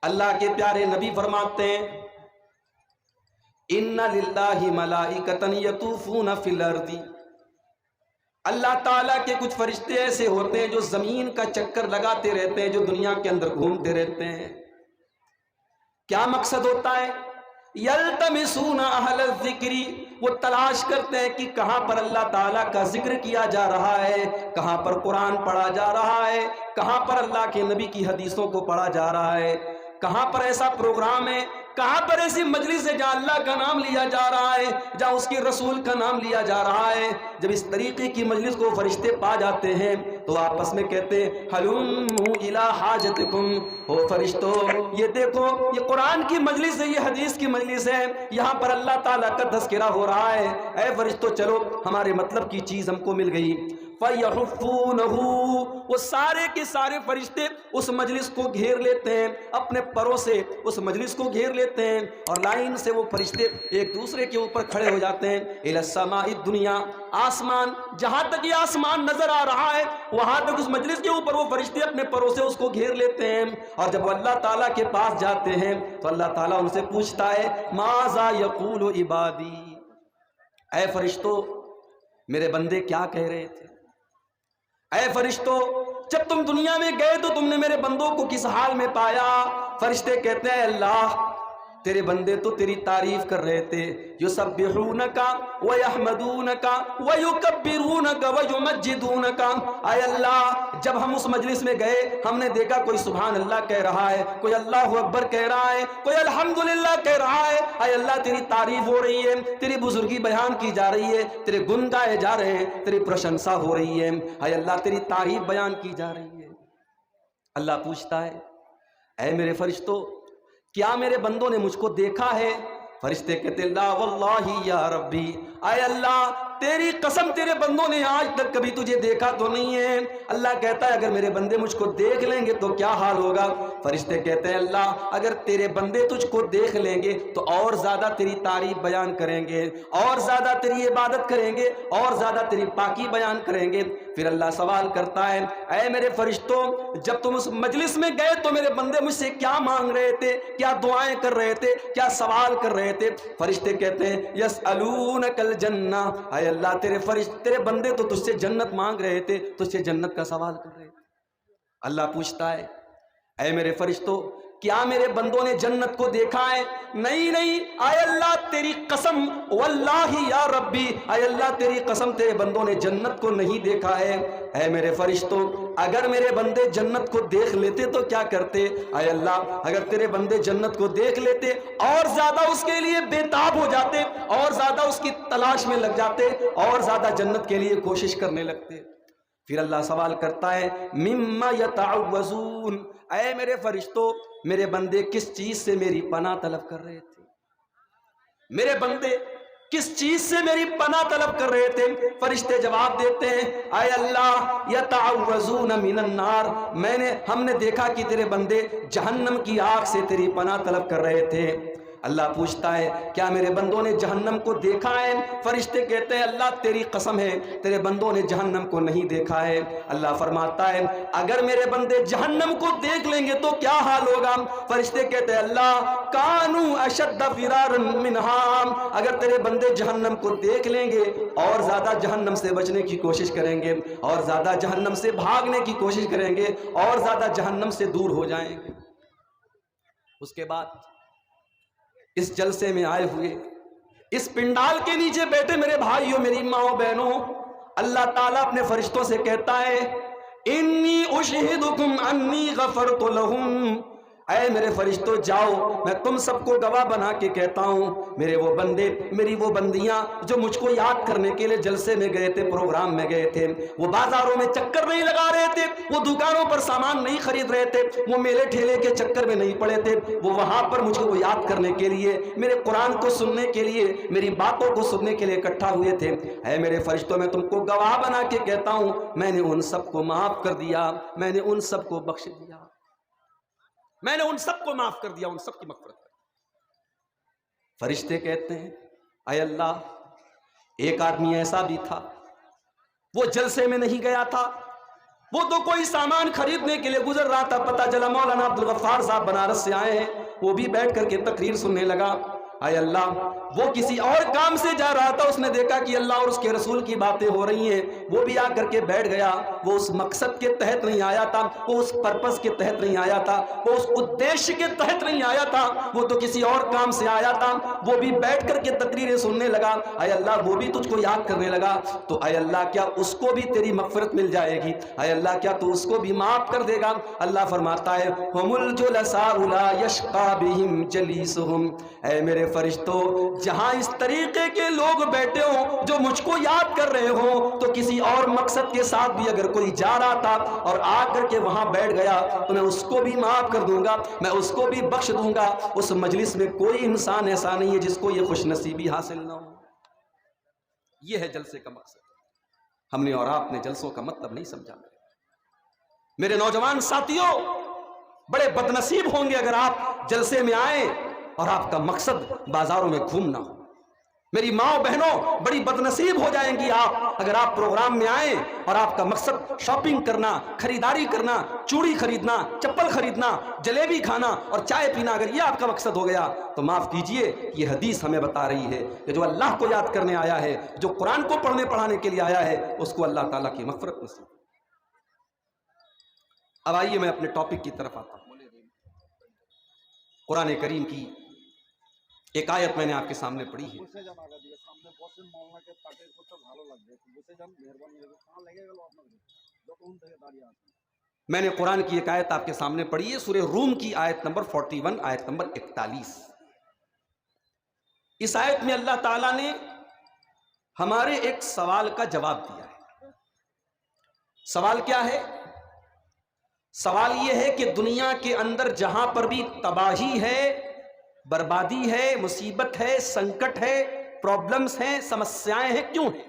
اللہ کے پیارے نبی فرماتے ہیں ان للہ ملائکۃ یطوفون فی الارض، اللہ تعالیٰ کے کچھ فرشتے ایسے ہوتے ہیں جو زمین کا چکر لگاتے رہتے ہیں، جو دنیا کے اندر گھومتے رہتے ہیں۔ کیا مقصد ہوتا ہے؟ یلتمسون اہل الذکر، وہ تلاش کرتے ہیں کہ کہاں پر اللہ تعالیٰ کا ذکر کیا جا رہا ہے، کہاں پر قرآن پڑھا جا رہا ہے، کہاں پر اللہ کے نبی کی حدیثوں کو پڑھا جا رہا ہے، کہاں پر ایسا پروگرام ہے، کہاں پر ایسی مجلس ہے جہاں اللہ کا نام لیا جا رہا ہے، جہاں اس کے رسول کا نام لیا جا رہا ہے۔ جب اس طریقے کی مجلس کو فرشتے پا جاتے ہیں تو آپس میں کہتے ہیں ہلموا الی حاجتکم، او فرشتوں یہ دیکھو یہ قرآن کی مجلس ہے، یہ حدیث کی مجلس ہے، یہاں پر اللہ تعالیٰ کا تذکرہ ہو رہا ہے، اے فرشتوں چلو ہمارے مطلب کی چیز ہم کو مل گئی۔ فَيَحُفُّونَهُ، وہ سارے کے سارے فرشتے اس مجلس کو گھیر لیتے ہیں، اپنے پروں سے اس مجلس کو گھیر لیتے ہیں، اور لائن سے وہ فرشتے ایک دوسرے کے اوپر کھڑے ہو جاتے ہیں۔ إِلَى السَّمَاءِ الدُّنْيَا، آسمان، جہاں تک یہ آسمان نظر آ رہا ہے وہاں تک اس مجلس کے اوپر وہ فرشتے اپنے پروں سے اس کو گھیر لیتے ہیں، اور جب وہ اللہ تعالیٰ کے پاس جاتے ہیں تو اللہ تعالیٰ ان سے پوچھتا ہے ماذا یقول عبادی، اے فرشتوں میرے بندے کیا کہہ رہے تھے؟ اے فرشتوں جب تم دنیا میں گئے تو تم نے میرے بندوں کو کس حال میں پایا؟ فرشتے کہتے ہیں اللہ تیرے بندے تو تیری تعریف کر رہے تھے، یسبحونک ویحمدونک ویکبرونک ویمجدونک۔ اے اللہ جب ہم اس مجلس میں گئے ہم نے دیکھا کوئی سبحان اللہ کہہ رہا ہے، کوئی اللہ اکبر کہہ رہا ہے، کوئی الحمدللہ کہہ رہا ہے۔ اے اللہ تیری تعریف ہو رہی ہے، تیری بزرگی بیان کی جا رہی ہے، تیرے گن گائے جا رہے ہیں، تیری پرشنسا ہو رہی ہے، اے اللہ تیری تعریف بیان کی جا رہی ہے۔ اللہ پوچھتا ہے اے میرے فرشتوں کیا میرے بندوں نے مجھ کو دیکھا ہے؟ فرشتے کہتے لا واللہ یا ربی، اے اللہ تیری قسم تیرے بندوں نے آج تک کبھی تجھے دیکھا تو نہیں ہے۔ اللہ کہتا ہے اگر میرے بندے مجھ کو دیکھ لیں گے تو کیا حال ہوگا؟ فرشتے کہتے ہیں اللہ اگر تیرے بندے تجھ کو دیکھ لیں گے تو اور زیادہ تیری تعریف بیان کریں گے، اور زیادہ تیری عبادت کریں گے، اور زیادہ تیری پاکی بیان کریں گے۔ پھر اللہ سوال کرتا ہے اے میرے فرشتوں جب تم اس مجلس میں گئے تو میرے بندے مجھ سے کیا مانگ رہے تھے، کیا دعائیں کر رہے تھے، کیا سوال کر رہے تھے؟ فرشتے کہتے ہیں یسألونک الجنہ، اے اللہ تیرے بندے تو تجھ سے جنت مانگ رہے تھے، تجھ سے جنت کا سوال کر رہے تھے۔ اللہ پوچھتا ہے اے میرے فرشتوں کیا میرے بندوں نے جنت کو دیکھا ہے؟ نہیں نہیں، اے اللہ تیری قسم واللہ یا ربی، اے اللہ تیری قسم تیرے بندوں نے جنت کو نہیں دیکھا ہے۔ اے میرے فرشتوں اگر میرے بندے جنت کو دیکھ لیتے تو کیا کرتے؟ اے اللہ اگر تیرے بندے جنت کو دیکھ لیتے اور زیادہ اس کے لیے بےتاب ہو جاتے، اور زیادہ اس کی تلاش میں لگ جاتے، اور زیادہ جنت کے لیے کوشش کرنے لگتے۔ پھر اللہ سوال کرتا ہے مما یتعوذون، اے میرے فرشتوں میرے بندے کس چیز سے میری پناہ طلب کر رہے تھے؟ میرے بندے کس چیز سے میری پناہ طلب کر رہے تھے؟ فرشتے جواب دیتے ہیں اے اللہ یتعوذون من النار، ہم نے دیکھا کہ تیرے بندے جہنم کی آگ سے تیری پناہ طلب کر رہے تھے۔ اللہ پوچھتا ہے کیا میرے بندوں نے جہنم کو دیکھا ہے؟ فرشتے کہتے ہیں اللہ تیری قسم ہے تیرے بندوں نے جہنم کو نہیں دیکھا ہے۔ اللہ فرماتا ہے اگر میرے بندے جہنم کو دیکھ لیں گے تو کیا حال ہوگا؟ فرشتے کہتے ہیں اللہ کانوا اشد فرارا منها، اگر تیرے بندے جہنم کو دیکھ لیں گے اور زیادہ جہنم سے بچنے کی کوشش کریں گے، اور زیادہ جہنم سے بھاگنے کی کوشش کریں گے، اور زیادہ جہنم سے دور ہو جائیں گے۔ اس کے بعد اس جلسے میں آئے ہوئے اس پنڈال کے نیچے بیٹھے میرے بھائیوں میری ماں بہنوں، اللہ تعالیٰ اپنے فرشتوں سے کہتا ہے انی اشہدکم انی غفرت لہم، اے میرے فرشتوں جاؤ میں تم سب کو گواہ بنا کے کہتا ہوں میرے وہ بندے میری وہ بندیاں جو مجھ کو یاد کرنے کے لیے جلسے میں گئے تھے، پروگرام میں گئے تھے، وہ بازاروں میں چکر نہیں لگا رہے تھے، وہ دکانوں پر سامان نہیں خرید رہے تھے، وہ میلے ٹھیلے کے چکر میں نہیں پڑے تھے، وہ وہاں پر مجھ کو یاد کرنے کے لیے میرے قرآن کو سننے کے لیے میری باتوں کو سننے کے لیے اکٹھا ہوئے تھے۔ اے میرے فرشتوں میں تم کو گواہ بنا کے کہتا ہوں میں نے ان سب کو معاف کر دیا، میں نے ان سب کو بخش دیا، میں نے ان سب کو معاف کر دیا، ان سب کی مغفرت کر دی۔ فرشتے کہتے ہیں اے اللہ ایک آدمی ایسا بھی تھا وہ جلسے میں نہیں گیا تھا، وہ تو کوئی سامان خریدنے کے لیے گزر رہا تھا، پتہ چلا مولانا عبدالغفار صاحب بنارس سے آئے ہیں، وہ بھی بیٹھ کر کے تقریر سننے لگا۔ اے اللہ، وہ کسی اور کام سے جا رہا تھا، اس نے دیکھا کہ اللہ اور اس کے رسول کی باتیں ہو رہی ہیں، وہ بھی آ کر کے بیٹھ گیا۔ وہ اس مقصد کے تحت نہیں آیا تھا، وہ اس پرپس کے تحت نہیں آیا تھا، وہ اس ادیش کے تحت نہیں آیا تھا، وہ تو کسی اور کام سے آیا تھا۔ وہ بھی بیٹھ کر کے تقریریں سننے لگا۔ اے اللہ، وہ بھی تجھ کو یاد کرنے لگا، تو اے اللہ کیا اس کو بھی تیری مغفرت مل جائے گی؟ اے اللہ کیا تو اس کو بھی معاف کر دے گا؟ اللہ فرماتا ہے ہم الجلساء لا یشقی بہم جلیسہم، اے میرے فرشتوں، جہاں اس طریقے کے لوگ بیٹھے ہوں جو مجھ کو یاد کر رہے ہوں، تو کسی اور مقصد کے ساتھ بھی اگر کوئی جا رہا تھا اور آ کر کے وہاں بیٹھ گیا تو میں اس کو بھی معاف کر دوں گا، میں اس کو بھی بخش دوں گا۔ اس مجلس میں کوئی انسان ایسا نہیں ہے جس کو یہ خوش نصیبی حاصل نہ ہو۔ یہ ہے جلسے کا مقصد۔ ہم نے اور آپ نے جلسوں کا مطلب نہیں سمجھا۔ میرے نوجوان ساتھیوں، بڑے بدنصیب ہوں گے اگر آپ جلسے میں آئیں اور آپ کا مقصد بازاروں میں گھومنا ہو۔ میری ماں بہنوں، بڑی بدنصیب ہو جائیں گی آپ اگر آپ پروگرام میں آئیں اور آپ کا مقصد شاپنگ کرنا، خریداری کرنا، چوڑی خریدنا، چپل خریدنا، جلیبی کھانا اور چائے پینا، اگر یہ آپ کا مقصد ہو گیا تو معاف کیجئے، یہ حدیث ہمیں بتا رہی ہے کہ جو اللہ کو یاد کرنے آیا ہے، جو قرآن کو پڑھنے پڑھانے کے لیے آیا ہے، اس کو اللہ تعالیٰ کی مغفرت نصیب۔ اب آئیے میں اپنے ٹاپک کی طرف آتا ہوں۔ قرآن کریم کی ایک آیت میں نے آپ کے سامنے پڑھی ہے۔ میں نے قرآن کی ایک آیت آپ کے سامنے پڑھی ہے، سورہ روم کی آیت نمبر 41، آیت نمبر 41۔ اس آیت میں اللہ تعالیٰ نے ہمارے ایک سوال کا جواب دیا ہے۔ سوال کیا ہے؟ سوال یہ ہے کہ دنیا کے اندر جہاں پر بھی تباہی ہے، بربادی ہے، مصیبت ہے، سنکٹ ہے، پرابلمز ہیں، سمسیائیں ہیں، کیوں ہیں؟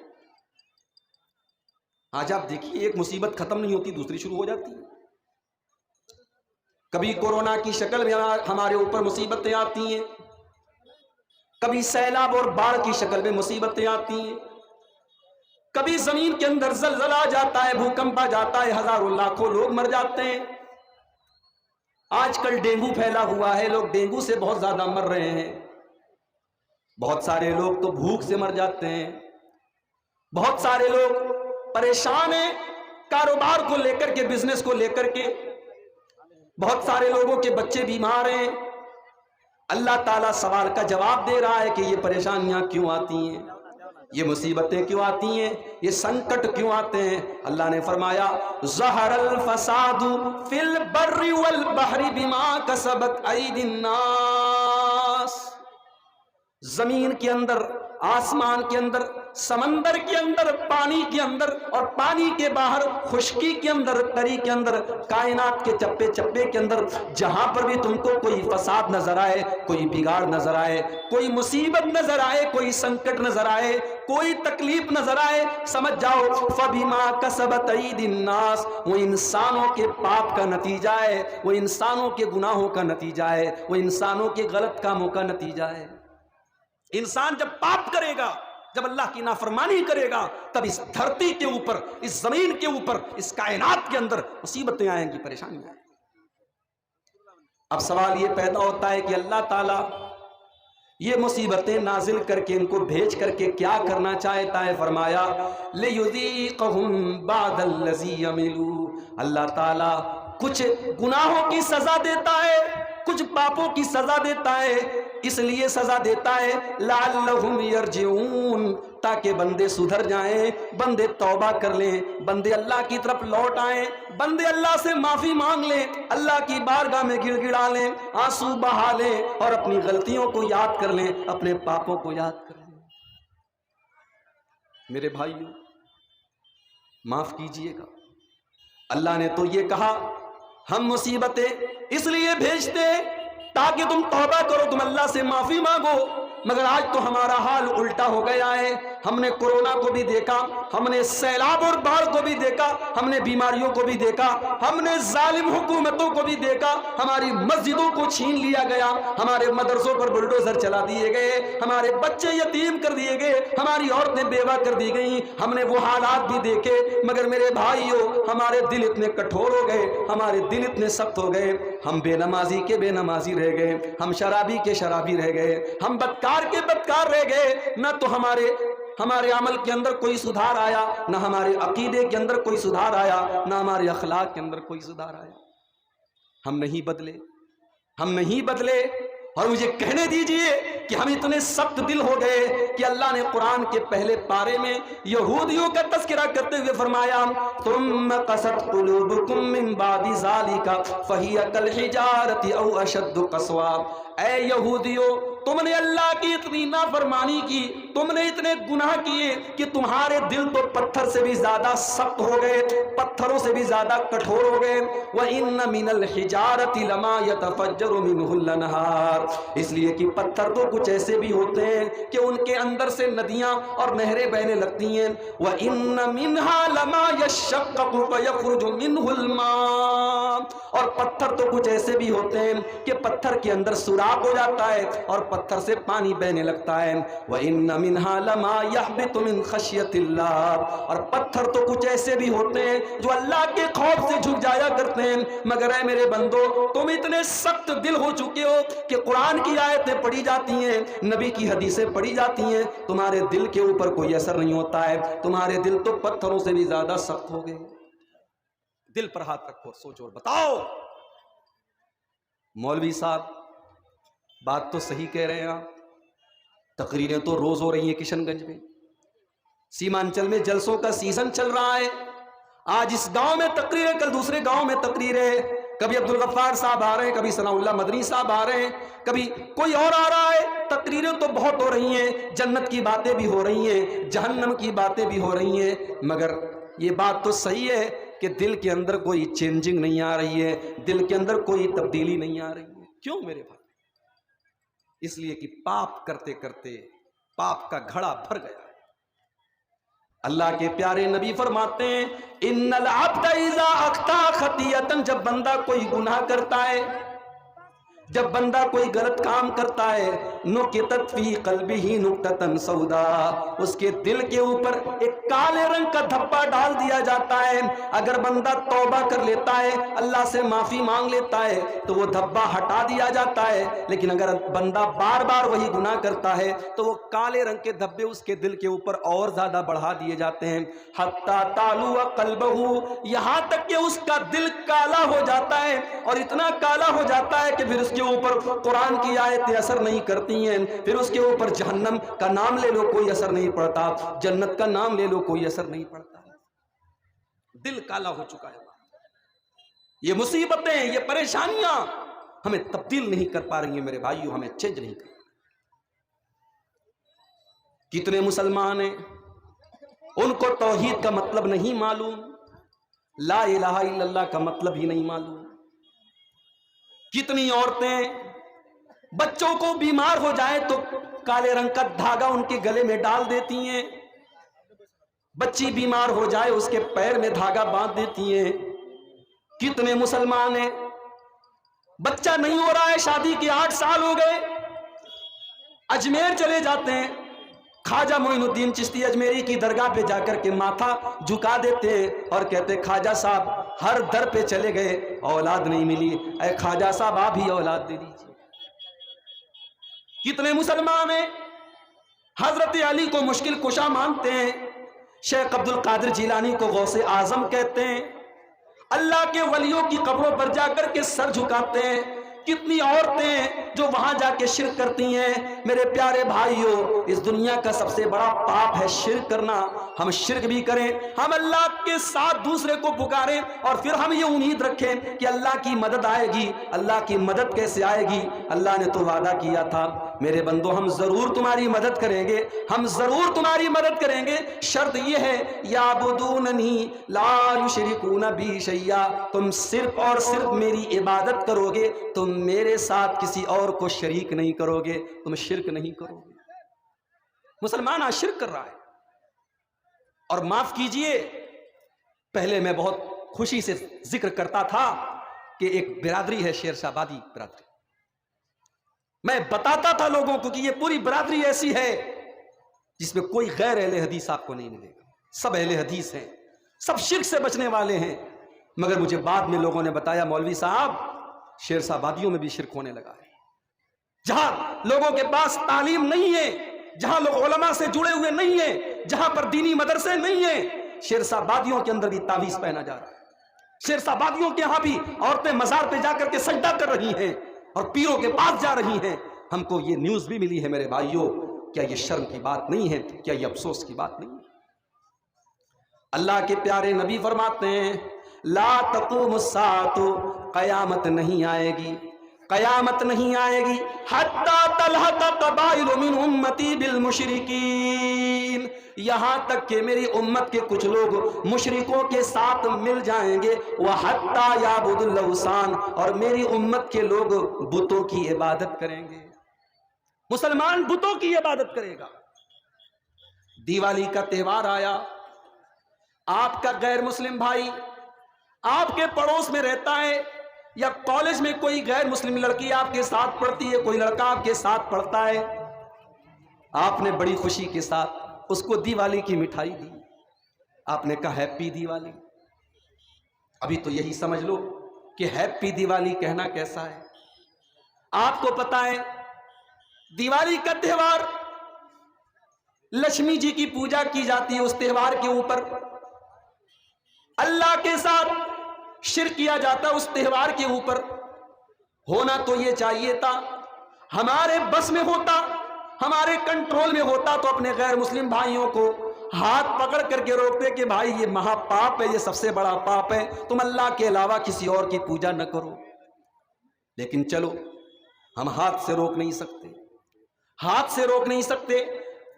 آج آپ دیکھیے، ایک مصیبت ختم نہیں ہوتی، دوسری شروع ہو جاتی ہے۔ کبھی کورونا کی شکل میں ہمارے اوپر مصیبتیں آتی ہیں، کبھی سیلاب اور باڑھ کی شکل میں مصیبتیں آتی ہیں، کبھی زمین کے اندر زلزلہ آ جاتا ہے، بھوکمپ آ جاتا ہے، ہزاروں لاکھوں لوگ مر جاتے ہیں۔ آج کل ڈینگو پھیلا ہوا ہے، لوگ ڈینگو سے بہت زیادہ مر رہے ہیں۔ بہت سارے لوگ تو بھوک سے مر جاتے ہیں، بہت سارے لوگ پریشان ہیں کاروبار کو لے کر کے، بزنس کو لے کر کے، بہت سارے لوگوں کے بچے بیمار ہیں۔ اللہ تعالیٰ سوال کا جواب دے رہا ہے کہ یہ پریشانیاں کیوں آتی ہیں، یہ مصیبتیں کیوں آتی ہیں، یہ سنکٹ کیوں آتے ہیں؟ اللہ نے فرمایا ظہر الفساد فی البر والبحر بما کسبت ایدی الناس۔ زمین کے اندر، آسمان کے اندر، سمندر کے اندر، پانی کے اندر اور پانی کے باہر، خشکی کے اندر، تری کے اندر، کائنات کے چپے چپے کے اندر، جہاں پر بھی تم کو کوئی فساد نظر آئے، کوئی بگاڑ نظر آئے، کوئی مصیبت نظر آئے، کوئی سنکٹ نظر آئے، کوئی تکلیف نظر آئے، سمجھ جاؤ فَبِمَا كَسَبَتْ أَيْدِي النَّاسِ، وہ انسانوں کے پاپ کا نتیجہ ہے، وہ انسانوں کے گناہوں کا نتیجہ ہے، وہ انسانوں کے غلط کاموں کا نتیجہ ہے۔ انسان جب پاپ کرے گا، جب اللہ کی نافرمانی کرے گا، تب اس دھرتی کے اوپر، اس زمین کے اوپر، اس کائنات کے اندر مصیبتیں آئیں گی، پریشانیاں آئیں گی۔ اب سوال یہ پیدا ہوتا ہے کہ اللہ تعالیٰ یہ مصیبتیں نازل کر کے، ان کو بھیج کر کے کیا کرنا چاہتا ہے؟ فرمایا لِيُذِيقَهُمْ بَعْدَ الَّذِي عَمِلُوا، اللہ تعالیٰ کچھ گناہوں کی سزا دیتا ہے، کچھ پاپوں کی سزا دیتا ہے، اس لیے سزا دیتا ہے لَعَلَّهُمْ يَرْجِعُونَ، تاکہ بندے سدھر جائیں، بندے توبہ کر لیں، بندے اللہ کی طرف لوٹ آئیں، بندے اللہ سے معافی مانگ لیں، اللہ کی بارگاہ میں گڑ گڑا لیں، آنسو بہا لیں اور اپنی غلطیوں کو یاد کر لیں، اپنے پاپوں کو یاد کر لیں۔ میرے بھائیوں، معاف کیجئے گا، اللہ نے تو یہ کہا ہم مصیبتیں اس لیے بھیجتے تاکہ تم توبہ کرو، تم اللہ سے معافی مانگو، مگر آج تو ہمارا حال الٹا ہو گیا ہے۔ ہم نے کورونا کو بھی دیکھا، ہم نے سیلاب اور باڑھ کو بھی دیکھا، ہم نے بیماریوں کو بھی دیکھا، ہم نے ظالم حکومتوں کو بھی دیکھا، ہماری مسجدوں کو چھین لیا گیا، ہمارے مدرسوں پر بلڈوزر چلا دیے گئے، ہمارے بچے یتیم کر دیے گئے، ہماری عورتیں بیوہ کر دی گئیں، ہم نے وہ حالات بھی دیکھے۔ مگر میرے بھائیوں، ہمارے دل اتنے کٹھور ہو گئے، ہمارے دل اتنے سخت ہو گئے، ہم بے نمازی کے بے نمازی رہ گئے، ہم شرابی کے شرابی رہ گئے، ہم بدکار کے بدکار رہ گئے۔ نہ تو ہمارے عمل کے اندر کوئی سدھار آیا، نہ ہمارے عقیدے کے اندر کوئی سدھار آیا، نہ ہمارے اخلاق کے اندر کوئی سدھار آیا۔ ہم نہیں بدلے، ہم نہیں بدلے۔ اور مجھے کہنے دیجئے کہ ہم اتنے سخت دل ہو گئے کہ اللہ نے قرآن کے پہلے پارے میں یہودیوں کا تذکرہ کرتے ہوئے فرمایا ثم قست قلوبکم من بعد ذالک فہی کالحجارۃ او اشد قسوا۔ اے یہودیوں، تم نے اللہ کی اتنی نافرمانی کی، تم نے اتنے گناہ کیے کہ تمہارے دل تو پتھر سے بھی زیادہ سخت ہو گئے، پتھروں سے بھی زیادہ کٹھور ہو گئے۔ وَإِنَّ مِنَ الْحِجَارَةِ لَمَا يَتَفَجَّرُ مِنْهُ الْأَنْهَارُ، اس لیے کہ پتھر تو کچھ ایسے بھی ہوتے ہیں کہ ان کے اندر سے ندیاں اور نہریں بہنے لگتی ہیں۔ وَإِنَّ مِنْهَا لَمَا يَشَّقَّقُ فَيَخْرُجُ مِنْهُ الْمَاءُ، اور پتھر تو کچھ ایسے بھی ہوتے ہیں کہ پتھر کے اندر سوراخ ہو جاتا ہے اور پتھر سے پانی بہنے لگتا ہے۔ وَإِنَّ مِنْهَا لَمَا يَهْبِطُ مِنْ خَشْيَةِ اللَّهِ، اور پتھر تو کچھ ایسے بھی ہوتے ہیں جو اللہ کے خوف سے جھک جایا کرتے ہیں۔ مگر اے میرے بندو، تم اتنے سخت دل ہو چکے ہو کہ قرآن کی آیتیں پڑھی جاتی ہیں، نبی کی حدیثیں پڑھی جاتی ہیں، تمہارے دل کے اوپر کوئی اثر نہیں ہوتا ہے، تمہارے دل تو پتھروں سے بھی زیادہ سخت ہو گئے۔ دل پر ہاتھ رکھو، سوچو اور بتاؤ۔ مولوی صاحب بات تو صحیح کہہ رہے ہیں آپ، تقریریں تو روز ہو رہی ہیں کشن گنج میں، سیمانچل میں جلسوں کا سیزن چل رہا ہے، آج اس گاؤں میں تقریریں، کل دوسرے گاؤں میں تقریریں، کبھی عبدالغفار صاحب آ رہے ہیں، کبھی ثناء اللہ مدنی صاحب آ رہے ہیں، کبھی کوئی اور آ رہا ہے۔ تقریریں تو بہت ہو رہی ہیں، جنت کی باتیں بھی ہو رہی ہیں، جہنم کی باتیں بھی ہو رہی ہیں، مگر یہ بات تو صحیح ہے کہ دل کے اندر کوئی چینجنگ نہیں آ رہی ہے، دل کے اندر کوئی تبدیلی نہیں آ رہی ہے۔ کیوں میرے بھائی؟ اس لیے کہ پاپ کرتے کرتے پاپ کا گھڑا بھر گیا ہے۔ اللہ کے پیارے نبی فرماتے ہیں ان العبد اذا اخطا خطیئۃ، جب بندہ کوئی گناہ کرتا ہے، جب بندہ کوئی غلط کام کرتا ہے، نکتت فی قلبہ نکتۃ سودا، اس کے دل کے اوپر ایک کالے رنگ کا دھبا ڈال دیا جاتا ہے۔ اگر بندہ توبہ کر لیتا ہے، اللہ سے معافی مانگ لیتا ہے تو وہ دھبا ہٹا دیا جاتا ہے، لیکن اگر بندہ بار بار وہی گناہ کرتا ہے تو وہ کالے رنگ کے دھبے اس کے دل کے اوپر اور زیادہ بڑھا دیے جاتے ہیں۔ حتی تعلو قلبہ، یہاں تک کہ اس کا دل کالا ہو جاتا ہے، اور اتنا کالا ہو جاتا ہے کہ پھر اس کے اوپر قرآن کی آیتیں اثر نہیں کرتی ہیں، پھر اس کے اوپر جہنم کا نام لے لو کوئی اثر نہیں پڑتا، جنت کا نام لے لو کوئی اثر نہیں پڑتا۔ دل کالا ہو چکا ہے۔ یہ مصیبتیں، یہ پریشانیاں ہمیں تبدیل نہیں کر پا رہی ہیں میرے بھائیوں، ہمیں چینج نہیں کر پا رہی۔ کتنے مسلمان ہیں ان کو توحید کا مطلب نہیں معلوم، لا الہ الا اللہ کا مطلب ہی نہیں معلوم۔ کتنی عورتیں بچوں کو بیمار ہو جائے تو کالے رنگ کا دھاگا ان کے گلے میں ڈال دیتی ہیں، بچی بیمار ہو جائے اس کے پیر میں دھاگا باندھ دیتی ہیں۔ کتنے مسلمان ہیں بچہ نہیں ہو رہا ہے، شادی کے 8 سال ہو گئے، اجمیر چلے جاتے ہیں، خواجہ معین الدین چشتی اجمیری کی درگاہ پہ جا کر کے ماتھا جھکا دیتے ہیں اور کہتے خواجہ صاحب ہر در پہ چلے گئے، اولاد نہیں ملی، اے خواجہ صاحب آپ ہی اولاد دے دیجیے۔ کتنے مسلمان ہیں حضرت علی کو مشکل کشا مانتے ہیں، شیخ عبد القادر جیلانی کو غوث اعظم کہتے ہیں، اللہ کے ولیوں کی قبروں پر جا کر کے سر جھکاتے ہیں۔ کتنی عورتیں جو وہاں جا کے شرک کرتی ہیں۔ میرے پیارے بھائیوں، اس دنیا کا سب سے بڑا پاپ ہے شرک کرنا۔ ہم شرک بھی کریں، ہم اللہ کے ساتھ دوسرے کو پکاریں اور پھر ہم یہ امید رکھیں کہ اللہ کی مدد آئے گی۔ اللہ کی مدد کیسے آئے گی؟ اللہ نے تو وعدہ کیا تھا میرے بندو ہم ضرور تمہاری مدد کریں گے، ہم ضرور تمہاری مدد کریں گے، شرط یہ ہے یعبدوننی لا یشرکون بی شیئا، تم صرف اور صرف میری عبادت کرو گے، تم میرے ساتھ کسی اور کو شریک نہیں کرو گے، تم شرک نہیں کرو گے۔ مسلمان آج شرک کر رہا ہے، اور معاف کیجئے، پہلے میں بہت خوشی سے ذکر کرتا تھا کہ ایک برادری ہے شیر شاہ آبادی برادری، میں بتاتا تھا لوگوں کو کہ یہ پوری برادری ایسی ہے جس میں کوئی غیر اہل حدیث آپ کو نہیں ملے گا، سب اہل حدیث ہیں، سب شرک سے بچنے والے ہیں۔ مگر مجھے بعد میں لوگوں نے بتایا مولوی صاحب شیر شاہ آبادیوں میں بھی شرک ہونے لگا ہے، جہاں لوگوں کے پاس تعلیم نہیں ہے، جہاں لوگ علماء سے جڑے ہوئے نہیں ہیں، جہاں پر دینی مدرسے نہیں ہیں، شیر شاہ آبادیوں کے اندر بھی تعویذ پہنا جا رہا ہے۔ شیر شاہ آبادیوں کے ہاں بھی عورتیں مزار پہ جا کر کے سجدہ کر رہی ہیں اور پیروں کے پاس جا رہی ہیں۔ ہم کو یہ نیوز بھی ملی ہے میرے بھائیوں، کیا یہ شرم کی بات نہیں ہے؟ کیا یہ افسوس کی بات نہیں ہے؟ اللہ کے پیارے نبی فرماتے ہیں لا تقوم الساعة، قیامت نہیں آئے گی، قیامت نہیں آئے گی حتی تلحق قبائل من امتی بالمشرکین، یہاں تک کہ میری امت کے کچھ لوگ مشرکوں کے ساتھ مل جائیں گے، وحتی یعبد الاوثان، اور میری امت کے لوگ بتوں کی عبادت کریں گے۔ مسلمان بتوں کی عبادت کرے گا۔ دیوالی کا تہوار آیا، آپ کا غیر مسلم بھائی آپ کے پڑوس میں رہتا ہے، یا کالج میں کوئی غیر مسلم لڑکی آپ کے ساتھ پڑھتی ہے، کوئی لڑکا آپ کے ساتھ پڑھتا ہے، آپ نے بڑی خوشی کے ساتھ اس کو دیوالی کی مٹھائی دی، آپ نے کہا ہیپی دیوالی۔ ابھی تو یہی سمجھ لو کہ ہیپی دیوالی کہنا کیسا ہے۔ آپ کو پتا ہے دیوالی کا تہوار لکشمی جی کی پوجا کی جاتی ہے، اس تہوار کے اوپر اللہ کے ساتھ شرک کیا جاتا، اس تہوار کے اوپر ہونا تو یہ چاہیے تھا ہمارے بس میں ہوتا، ہمارے کنٹرول میں ہوتا تو اپنے غیر مسلم بھائیوں کو ہاتھ پکڑ کر کے روکتے کہ بھائی یہ مہا پاپ ہے، یہ سب سے بڑا پاپ ہے، تم اللہ کے علاوہ کسی اور کی پوجا نہ کرو۔ لیکن چلو ہم ہاتھ سے روک نہیں سکتے، ہاتھ سے روک نہیں سکتے،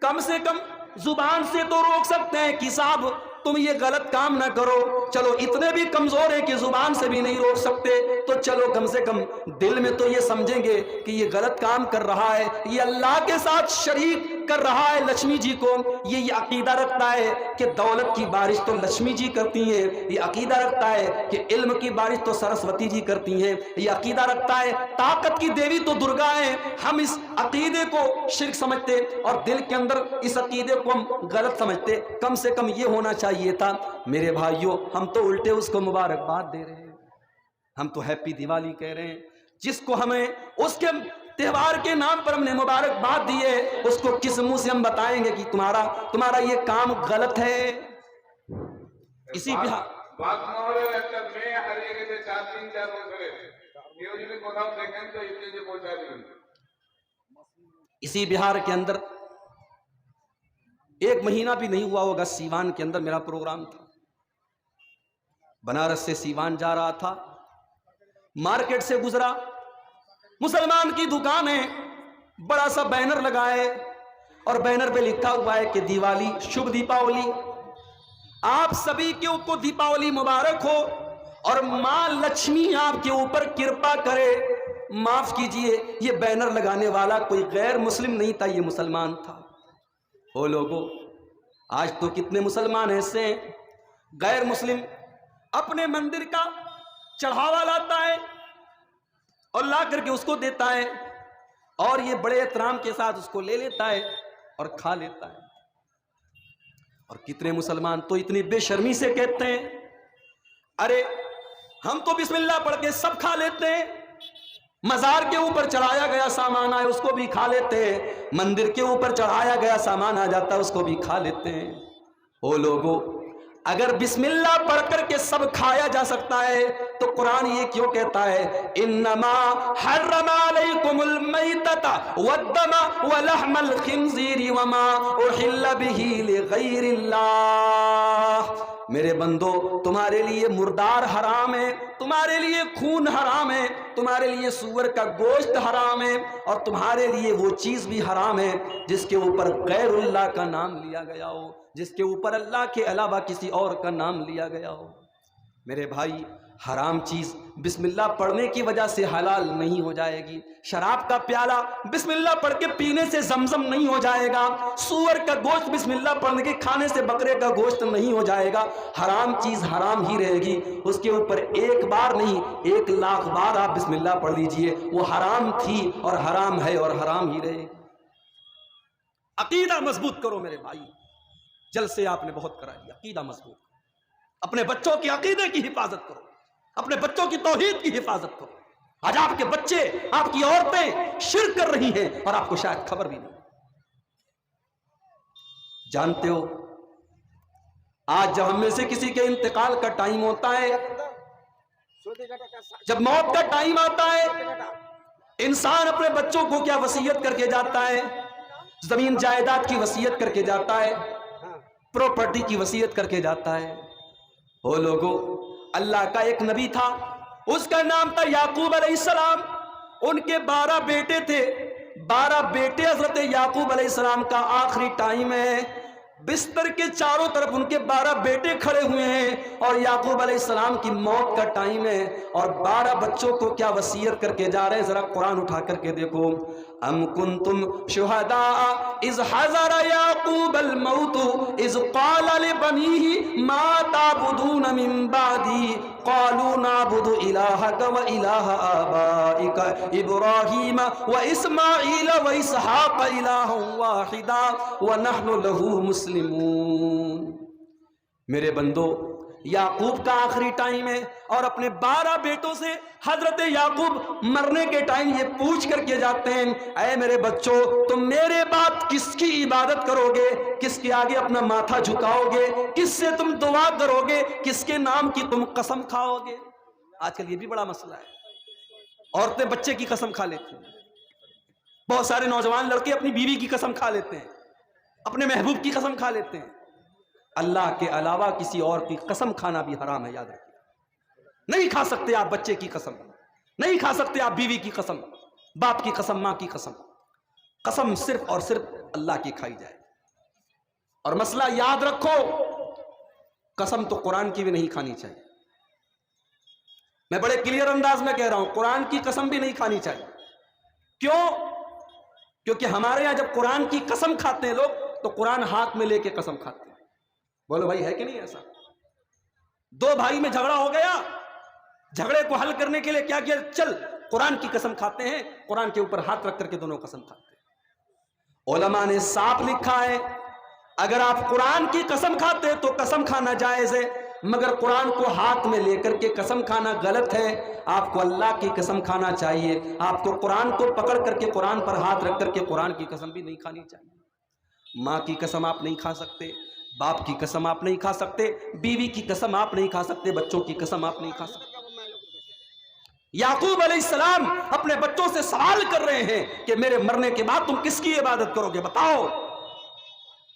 کم سے کم زبان سے تو روک سکتے ہیں کہ صاحب تم یہ غلط کام نہ کرو۔ چلو اتنے بھی کمزور ہیں کہ زبان سے بھی نہیں روک سکتے، تو چلو کم سے کم دل میں تو یہ سمجھیں گے کہ یہ غلط کام کر رہا ہے، یہ اللہ کے ساتھ شریک کر رہا ہے لکشمی جی کو، یہ عقیدہ رکھتا ہے کہ دولت کی بارش تو لکشمی جی کرتی ہیں، یہ عقیدہ رکھتا ہے کہ علم کی بارش تو سرسوتی جی کرتی ہیں، یہ عقیدہ رکھتا ہے طاقت کی دیوی تو درگا ہے۔ ہم اس عقیدے کو شرک سمجھتے اور دل کے اندر اس عقیدے کو ہم غلط سمجھتے۔ کم سے کم یہ ہونا چاہیے تھا میرے بھائیوں، ہم تو الٹے اس کو مبارکباد دے رہے ہیں، ہم تو ہیپی دیوالی کہہ رہے ہیں، جس کو ہمیں اس کے تہوار کے نام پر ہم نے مبارکباد دی ہے، اس کو کس منہ سے ہم بتائیں گے کہ تمہارا یہ کام غلط ہے؟ اسی بہار اسی بہار کے اندر ایک مہینہ بھی نہیں ہوا ہوگا، سیوان کے اندر میرا پروگرام تھا، بنارس سے سیوان جا رہا تھا، مارکیٹ سے گزرا، مسلمان کی دکان ہے، بڑا سا بینر لگا ہے اور بینر پہ لکھا ہوا ہے کہ دیوالی شبھ دیپاولی، آپ سبھی کو دیپاولی مبارک ہو اور ماں لکشمی آپ کے اوپر کرپا کرے۔ معاف کیجئے، یہ بینر لگانے والا کوئی غیر مسلم نہیں تھا، یہ مسلمان تھا۔ او لوگوں، آج تو کتنے مسلمان ایسے ہیں، غیر مسلم اپنے مندر کا چڑھاوا لاتا ہے اور لا کر کے اس کو دیتا ہے، اور یہ بڑے احترام کے ساتھ اس کو لے لیتا ہے اور کھا لیتا ہے۔ اور کتنے مسلمان تو اتنی بے شرمی سے کہتے ہیں ارے ہم تو بسم اللہ پڑھ کے سب کھا لیتے ہیں، مزار کے اوپر چڑھایا گیا سامان آئے اس کو بھی کھا لیتے ہیں، مندر کے اوپر چڑھایا گیا سامان آ جاتا ہے اس کو بھی کھا لیتے ہیں۔ او لوگو، اگر بسم اللہ پڑھ کر کے سب کھایا جا سکتا ہے تو قرآن یہ کیوں کہتا ہے انما حرم علیکم المیتۃ والدم ولحم الخنزیر وما احل به لغیر اللہ۔ میرے بندو، تمہارے لیے مردار حرام ہے، تمہارے لیے خون حرام ہے، تمہارے لیے سور کا گوشت حرام ہے، اور تمہارے لیے وہ چیز بھی حرام ہے جس کے اوپر غیر اللہ کا نام لیا گیا ہو، جس کے اوپر اللہ کے علاوہ کسی اور کا نام لیا گیا ہو۔ میرے بھائی، حرام چیز بسم اللہ پڑھنے کی وجہ سے حلال نہیں ہو جائے گی، شراب کا پیالہ بسم اللہ پڑھ کے پینے سے زمزم نہیں ہو جائے گا، سور کا گوشت بسم اللہ پڑھنے کے کھانے سے بکرے کا گوشت نہیں ہو جائے گا، حرام چیز حرام ہی رہے گی، اس کے اوپر ایک بار نہیں 1,00,000 بار آپ بسم اللہ پڑھ لیجئے، وہ حرام تھی اور حرام ہے اور حرام ہی رہے گی۔ عقیدہ مضبوط کرو میرے بھائی، جلسے آپ نے بہت کرا دیا، عقیدہ مضبوط کرو، اپنے بچوں کے عقیدے کی حفاظت کرو، اپنے بچوں کی توحید کی حفاظت کرو۔ آج آپ کے بچے، آپ کی عورتیں شرک کر رہی ہیں اور آپ کو شاید خبر بھی نہیں۔ جانتے ہو آج جب ہم میں سے کسی کے انتقال کا ٹائم ہوتا ہے، جب موت کا ٹائم آتا ہے، انسان اپنے بچوں کو کیا وصیت کر کے جاتا ہے؟ زمین جائیداد کی وصیت کر کے جاتا ہے، پراپرٹی کی وصیت کر کے جاتا ہے۔ وہ لوگوں، اللہ کا ایک نبی تھا، اس کا نام تھا یعقوب علیہ السلام، ان کے 12 بیٹے تھے، 12 بیٹے حضرت یعقوب علیہ السلام کا آخری ٹائم ہے، بستر کے چاروں طرف ان کے 12 بیٹے کھڑے ہوئے ہیں اور یعقوب علیہ السلام کی موت کا ٹائم ہے، اور 12 بچوں کو کیا وصیت کر کے جا رہے ہیں؟ ذرا قرآن اٹھا کر کے دیکھو۔ ام کنتم شہداء اذ حضر یعقوب الموت اذ قال لبنیہ ما تعبدون من بعدی قالوا نعبد الہک و الہ آبائک ابراہیم و اسماعیل و اسحاق الہا واحدا ونحن لہ مسلمون۔ میرے بندو، یعقوب کا آخری ٹائم ہے اور اپنے 12 بیٹوں سے حضرت یعقوب مرنے کے ٹائم یہ پوچھ کر کے جاتے ہیں، اے میرے بچوں، تم میرے بعد کس کی عبادت کرو گے؟ کس کے آگے اپنا ماتھا جھکاؤ گے؟ کس سے تم دعا کرو گے؟ کس کے نام کی تم قسم کھاؤ گے؟ آج کل یہ بھی بڑا مسئلہ ہے، عورتیں بچے کی قسم کھا لیتی ہیں، بہت سارے نوجوان لڑکے اپنی بیوی کی قسم کھا لیتے ہیں، اپنے محبوب کی قسم کھا لیتے ہیں۔ اللہ کے علاوہ کسی اور کی قسم کھانا بھی حرام ہے، یاد رکھیے۔ نہیں کھا سکتے آپ بچے کی قسم، نہیں کھا سکتے آپ بیوی کی قسم، باپ کی قسم، ماں کی قسم۔ قسم صرف اور صرف اللہ کی کھائی جائے۔ اور مسئلہ یاد رکھو، قسم تو قرآن کی بھی نہیں کھانی چاہیے۔ میں بڑے کلیئر انداز میں کہہ رہا ہوں، قرآن کی قسم بھی نہیں کھانی چاہیے۔ کیوں؟ کیونکہ ہمارے یہاں جب قرآن کی قسم کھاتے ہیں لوگ تو قرآن ہاتھ میں لے کے قسم کھاتے ہیں۔ بولو بھائی، ہے کہ نہیں ایسا؟ 2 بھائی میں جھگڑا ہو گیا، جھگڑے کو حل کرنے کے لیے کیا کیا؟ چل قرآن کی قسم کھاتے ہیں، قرآن کے اوپر ہاتھ رکھ کر کے دونوں قسم کھاتے ہیں۔ علماء نے صاف لکھا ہے، اگر آپ قرآن کی قسم کھاتے ہیں تو قسم کھانا جائز ہے، مگر قرآن کو ہاتھ میں لے کر کے قسم کھانا غلط ہے۔ آپ کو اللہ کی قسم کھانا چاہیے، آپ کو قرآن کو پکڑ کر کے قرآن پر ہاتھ رکھ کر کے قرآن کی قسم بھی نہیں کھانی چاہیے۔ ماں کی قسم آپ نہیں کھا سکتے، باپ کی قسم آپ نہیں کھا سکتے، بیوی کی قسم آپ نہیں کھا سکتے، بچوں کی قسم آپ نہیں کھا سکتے۔ یعقوب علیہ السلام اپنے بچوں سے سوال کر رہے ہیں کہ میرے مرنے کے بعد تم کس کی عبادت کرو گے؟ بتاؤ۔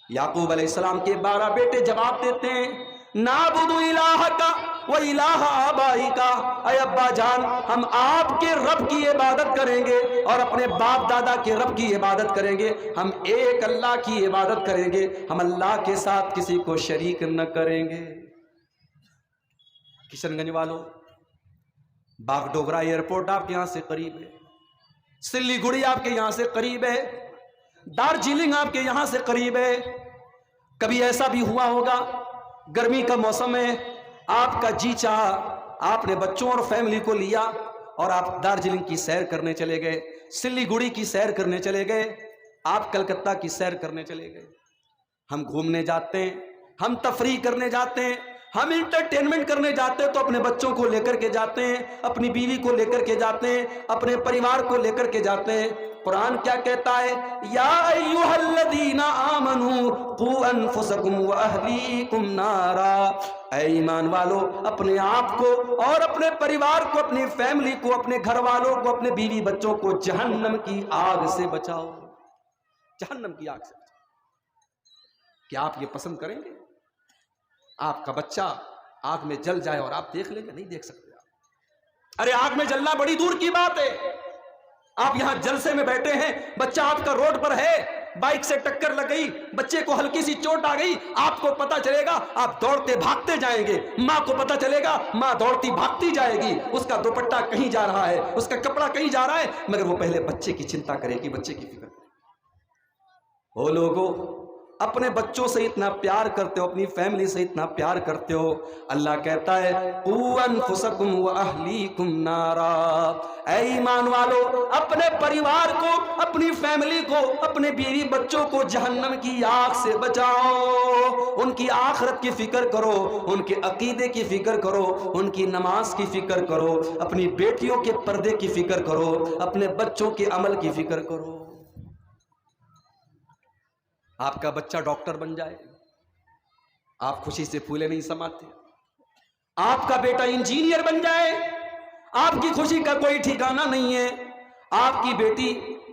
یعقوب علیہ السلام کے 12 بیٹے جواب دیتے ہیں، نعبد الہک و الہ آبائک، اے ابا جان، ہم آپ کے رب کی عبادت کریں گے اور اپنے باپ دادا کے رب کی عبادت کریں گے، ہم ایک اللہ کی عبادت کریں گے، ہم اللہ کے ساتھ کسی کو شریک نہ کریں گے۔ کشن گنج والوں، باغ ڈوگرا ایئرپورٹ آپ کے یہاں سے قریب ہے، سلی گڑی آپ کے یہاں سے قریب ہے، دارجلنگ آپ کے یہاں سے قریب ہے۔ کبھی ایسا بھی ہوا ہوگا، گرمی کا موسم ہے، آپ کا جی چاہا، آپ نے بچوں اور فیملی کو لیا اور آپ دارجلنگ کی سیر کرنے چلے گئے، سلی گڑی کی سیر کرنے چلے گئے، آپ کلکتہ کی سیر کرنے چلے گئے۔ ہم گھومنے جاتے ہیں، ہم تفریح کرنے جاتے ہیں، ہم انٹرٹینمنٹ کرنے جاتے ہیں تو اپنے بچوں کو لے کر کے جاتے ہیں، اپنی بیوی کو لے کر کے جاتے ہیں، اپنے پریوار کو لے کر کے جاتے ہیں۔ قرآن کیا کہتا ہے؟ یا ایھا الذین آمنوا قوا انفسکم واہلیکم نارا، اے ایمان والو، اپنے آپ کو اور اپنے پریوار کو، اپنی فیملی کو، اپنے گھر والوں کو، اپنے بیوی بچوں کو جہنم کی آگ سے بچاؤ، جہنم کی آگ سے بچاؤ۔ کیا آپ یہ پسند کریں گے؟ آپ کا بچہ آگ میں جل جائے اور آپ دیکھ لیں گے؟ نہیں دیکھ سکتے آپ۔ ارے آگ میں جلنا بڑی دور کی بات ہے، آپ یہاں جلسے میں بیٹھے ہیں، بچہ آپ کا روڈ پر ہے، بائک سے ٹکر لگ گئی، بچے کو ہلکی سی چوٹ آ گئی، آپ کو پتا چلے گا آپ دوڑتے بھاگتے جائیں گے، ماں کو پتا چلے گا ماں دوڑتی بھاگتی جائے گی، اس کا دوپٹہ کہیں جا رہا ہے، اس کا کپڑا کہیں جا رہا ہے، مگر وہ پہلے بچے کی چنتا کرے گی، بچے کی فکر کرے گی۔ وہ لوگوں اپنے بچوں سے اتنا پیار کرتے ہو، اپنی فیملی سے اتنا پیار کرتے ہو، اللہ کہتا ہے قُوْ أَنفُسَكُمْ وَأَهْلِيكُمْ نَارًا، اے ایمان والو اپنے پریوار کو، اپنی فیملی کو، اپنے بیوی بچوں کو جہنم کی آگ سے بچاؤ، ان کی آخرت کی فکر کرو، ان کے عقیدے کی فکر کرو، ان کی نماز کی فکر کرو، اپنی بیٹیوں کے پردے کی فکر کرو، اپنے بچوں کے عمل کی فکر کرو۔ آپ کا بچہ ڈاکٹر بن جائے، آپ خوشی سے پھولے نہیں سماتے، آپ کا بیٹا انجینئر بن جائے، آپ کی خوشی کا کوئی ٹھکانہ نہیں ہے، آپ کی بیٹی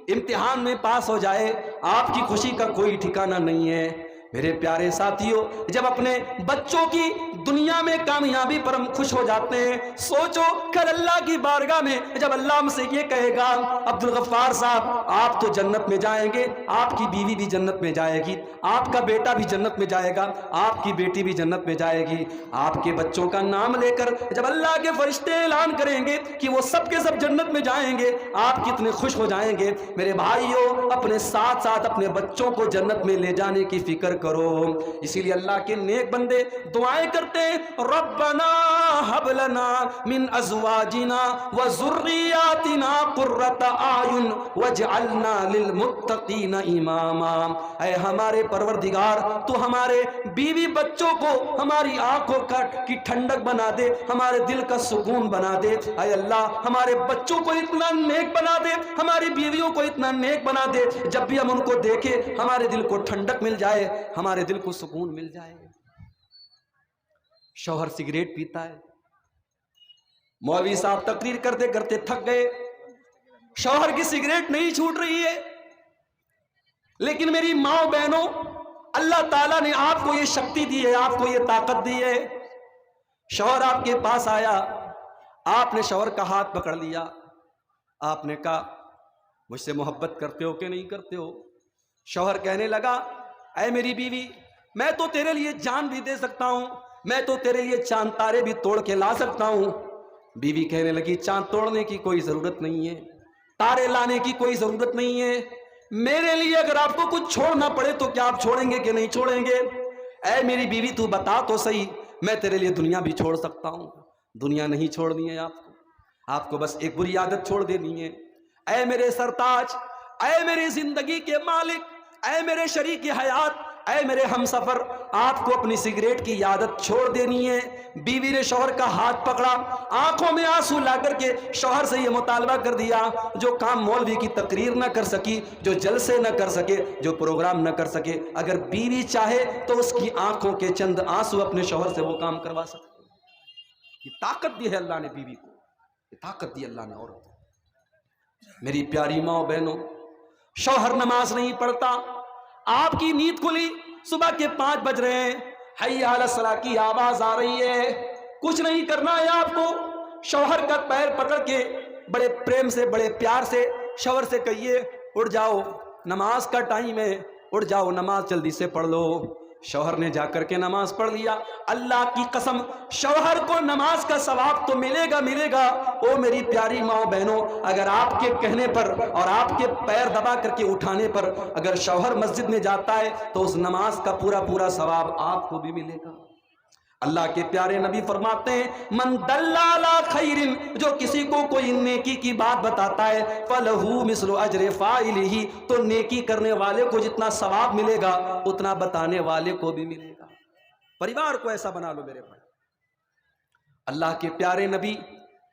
امتحان میں پاس ہو جائے، آپ کی خوشی کا کوئی ٹھکانہ نہیں ہے۔ میرے پیارے ساتھیوں، جب اپنے بچوں کی دنیا میں کامیابی پر ہم خوش ہو جاتے ہیں، سوچو کل اللہ کی بارگاہ میں جب اللہ ہم سے یہ کہے گا عبد الغفار صاحب آپ تو جنت میں جائیں گے، آپ کی بیوی بھی جنت میں جائے گی، آپ کا بیٹا بھی جنت میں جائے گا، آپ کی بیٹی بھی جنت میں جائے گی، آپ کے بچوں کا نام لے کر جب اللہ کے فرشتے اعلان کریں گے کہ وہ سب کے سب جنت میں جائیں گے، آپ کتنے خوش ہو جائیں گے۔ میرے بھائیوں، اپنے ساتھ ساتھ اپنے بچوں کو جنت میں لے جانے کی فکر کرو۔ اسی لیے اللہ کے نیک بندے دعائیں کرتے ہیں، ربنا ہب لنا من ازواجنا وذریاتنا قرۃ اعین واجعلنا للمتقین اماما، اے ہمارے پروردگار تو ہمارے بیوی بچوں کو ہماری آنکھوں کی ٹھنڈک بنا دے، ہمارے دل کا سکون بنا دے، اے اللہ ہمارے بچوں کو اتنا نیک بنا دے، ہماری بیویوں کو اتنا نیک بنا دے، جب بھی ہم ان کو دیکھیں ہمارے دل کو ٹھنڈک مل جائے، ہمارے دل کو سکون مل جائے۔ شوہر سگریٹ پیتا ہے، مولوی صاحب تقریر کرتے کرتے تھک گئے، شوہر کی سگریٹ نہیں چھوٹ رہی ہے، لیکن میری ماں بہنوں اللہ تعالیٰ نے آپ کو یہ شکتی دی ہے، آپ کو یہ طاقت دی ہے۔ شوہر آپ کے پاس آیا، آپ نے شوہر کا ہاتھ پکڑ لیا، آپ نے کہا مجھ سے محبت کرتے ہو کہ نہیں کرتے ہو؟ شوہر کہنے لگا اے میری بیوی میں تو تیرے لیے جان بھی دے سکتا ہوں، میں تو تیرے لیے چاند تارے بھی توڑ کے لا سکتا ہوں۔ بیوی کہنے لگی چاند توڑنے کی کوئی ضرورت نہیں ہے، تارے لانے کی کوئی ضرورت نہیں ہے، میرے لیے اگر آپ کو کچھ چھوڑنا پڑے تو کیا آپ چھوڑیں گے کہ نہیں چھوڑیں گے؟ اے میری بیوی تو بتا تو صحیح، میں تیرے لیے دنیا بھی چھوڑ سکتا ہوں۔ دنیا نہیں چھوڑنی ہے آپ کو بس ایک بری عادت چھوڑ دینی ہے۔ اے میرے سرتاج، اے میری زندگی کے مالک، اے میرے شریک حیات، اے میرے ہم سفر، آپ کو اپنی سگریٹ کی عادت چھوڑ دینی ہے۔ بیوی نے شوہر کا ہاتھ پکڑا، آنکھوں میں آنسو لا کر کے شوہر سے یہ مطالبہ کر دیا، جو کام مولوی کی تقریر نہ کر سکی، جو جلسے نہ کر سکے، جو پروگرام نہ کر سکے، اگر بیوی چاہے تو اس کی آنکھوں کے چند آنسو اپنے شوہر سے وہ کام کروا سکتے۔ یہ طاقت دی ہے اللہ نے بیوی کو، یہ طاقت دی اللہ نے عورت کو۔ میری پیاری ماں بہنوں، شوہر نماز نہیں پڑھتا، آپ کی نیند کھلی، صبح کے 5 بج رہے ہیں، حی علی الصلاۃ کی آواز آ رہی ہے، کچھ نہیں کرنا ہے آپ کو، شوہر کا پیر پکڑ کے بڑے پریم سے بڑے پیار سے شوہر سے کہیے اٹھ جاؤ نماز کا ٹائم ہے، اٹھ جاؤ نماز جلدی سے پڑھ لو۔ شوہر نے جا کر کے نماز پڑھ لیا، اللہ کی قسم شوہر کو نماز کا ثواب تو ملے گا ملے گا۔ او میری پیاری ماں بہنوں، اگر آپ کے کہنے پر اور آپ کے پیر دبا کر کے اٹھانے پر اگر شوہر مسجد میں جاتا ہے تو اس نماز کا پورا ثواب آپ کو بھی ملے گا۔ اللہ کے پیارے نبی فرماتے ہیں من دل علی خیر، جو کسی کو کوئی نیکی کی بات بتاتا ہے فلہ مثل اجر فاعلہ، تو نیکی کرنے والے کو جتنا ثواب ملے گا اتنا بتانے والے کو بھی ملے گا۔ پریوار کو ایسا بنا لو میرے بھائی۔ اللہ کے پیارے نبی